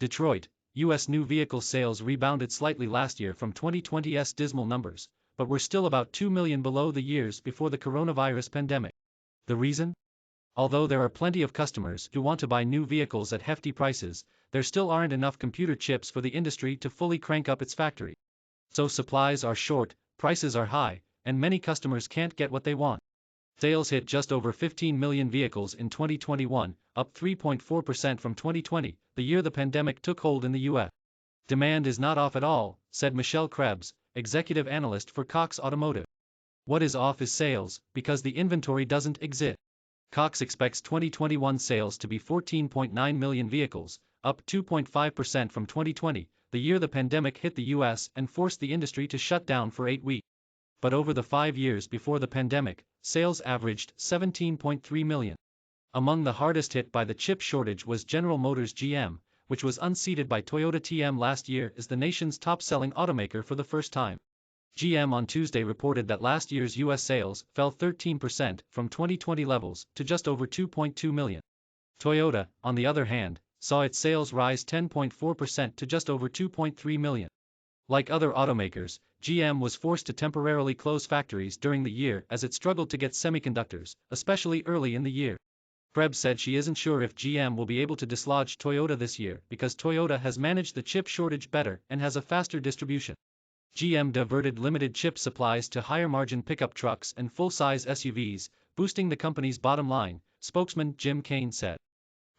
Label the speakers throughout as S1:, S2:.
S1: Detroit, U.S. new vehicle sales rebounded slightly last year from 2020's dismal numbers, but were still about 2 million below the years before the coronavirus pandemic. The reason? Although there are plenty of customers who want to buy new vehicles at hefty prices, there still aren't enough computer chips for the industry to fully crank up its factory. So supplies are short, prices are high, and many customers can't get what they want. Sales hit just over 15 million vehicles in 2021, up 3.4% from 2020, the year the pandemic took hold in the U.S. Demand is not off at all, said Michelle Krebs, executive analyst for Cox Automotive. What is off is sales, because the inventory doesn't exist. Cox expects 2021 sales to be 14.9 million vehicles, up 2.5% from 2020, the year the pandemic hit the U.S. and forced the industry to shut down for 8 weeks. But over the 5 years before the pandemic, sales averaged 17.3 million. Among the hardest hit by the chip shortage was General Motors GM, which was unseated by Toyota TM last year as the nation's top-selling automaker for the first time. GM on Tuesday reported that last year's U.S. sales fell 13% from 2020 levels to just over 2.2 million. Toyota, on the other hand, saw its sales rise 10.4% to just over 2.3 million. Like other automakers, GM was forced to temporarily close factories during the year as it struggled to get semiconductors, especially early in the year. Krebs said she isn't sure if GM will be able to dislodge Toyota this year because Toyota has managed the chip shortage better and has a faster distribution. GM diverted limited chip supplies to higher-margin pickup trucks and full-size SUVs, boosting the company's bottom line, spokesman Jim Kane said.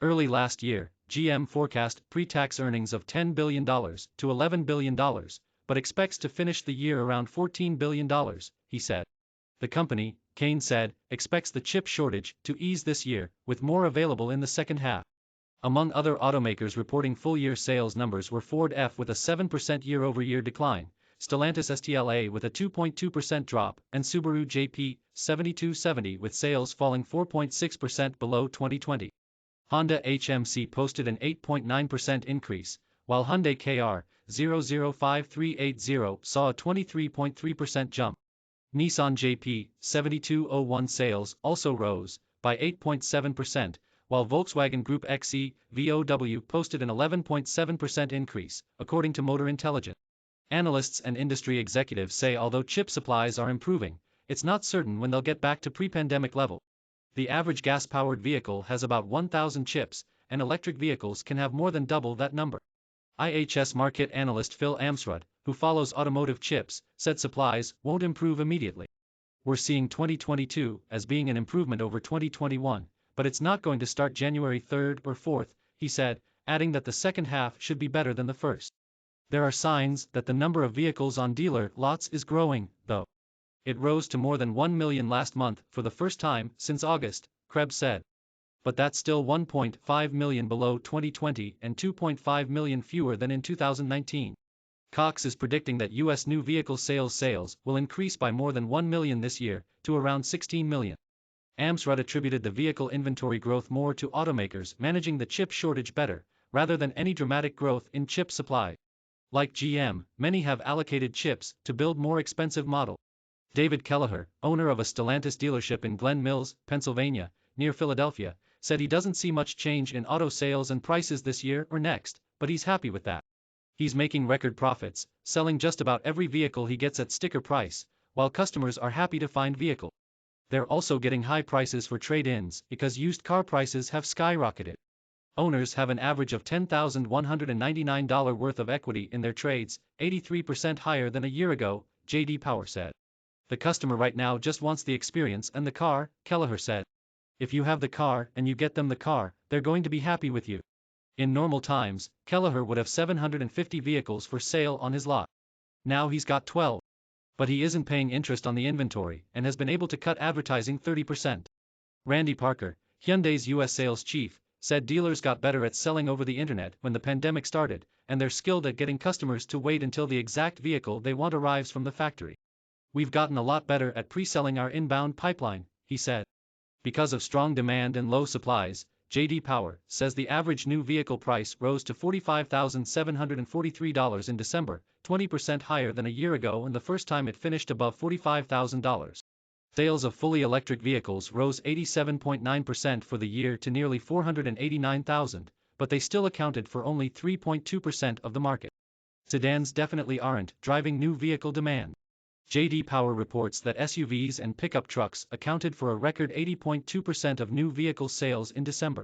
S1: Early last year, GM forecast pre-tax earnings of $10 billion to $11 billion, but expects to finish the year around $14 billion, he said. The company, Kane said, expects the chip shortage to ease this year, with more available in the second half. Among other automakers reporting full-year sales numbers were Ford F with a 7% year-over-year decline, Stellantis STLA with a 2.2% drop, and Subaru JP 7270 with sales falling 4.6% below 2020. Honda HMC posted an 8.9% increase, while Hyundai KR 005380 saw a 23.3% jump. Nissan JP 7201 sales also rose by 8.7%, while Volkswagen Group XE VOW posted an 11.7% increase, according to Motor Intelligence. Analysts and industry executives say although chip supplies are improving, it's not certain when they'll get back to pre-pandemic level. The average gas-powered vehicle has about 1,000 chips, and electric vehicles can have more than double that number. IHS Markit analyst Phil Amsrud, who follows automotive chips, said supplies won't improve immediately. We're seeing 2022 as being an improvement over 2021, but it's not going to start January 3rd or 4th, he said, adding that the second half should be better than the first. There are signs that the number of vehicles on dealer lots is growing, though. It rose to more than 1 million last month for the first time since August, Krebs said. But that's still 1.5 million below 2020 and 2.5 million fewer than in 2019. Cox is predicting that U.S. new vehicle sales will increase by more than 1 million this year, to around 16 million. Amsrud attributed the vehicle inventory growth more to automakers managing the chip shortage better, rather than any dramatic growth in chip supply. Like GM, many have allocated chips to build more expensive models. David Kelleher, owner of a Stellantis dealership in Glen Mills, Pennsylvania, near Philadelphia, said he doesn't see much change in auto sales and prices this year or next, but he's happy with that. He's making record profits, selling just about every vehicle he gets at sticker price, while customers are happy to find vehicles. They're also getting high prices for trade-ins because used car prices have skyrocketed. Owners have an average of $10,199 worth of equity in their trades, 83% higher than a year ago, J.D. Power said. The customer right now just wants the experience and the car, Kelleher said. If you have the car and you get them the car, they're going to be happy with you. In normal times, Kelleher would have 750 vehicles for sale on his lot. Now he's got 12. But he isn't paying interest on the inventory and has been able to cut advertising 30%. Randy Parker, Hyundai's U.S. sales chief, said dealers got better at selling over the internet when the pandemic started, and they're skilled at getting customers to wait until the exact vehicle they want arrives from the factory. We've gotten a lot better at pre-selling our inbound pipeline, he said. Because of strong demand and low supplies, J.D. Power says the average new vehicle price rose to $45,743 in December, 20% higher than a year ago and the first time it finished above $45,000. Sales of fully electric vehicles rose 87.9% for the year to nearly 489,000, but they still accounted for only 3.2% of the market. Sedans definitely aren't driving new vehicle demand. J.D. Power reports that SUVs and pickup trucks accounted for a record 80.2% of new vehicle sales in December.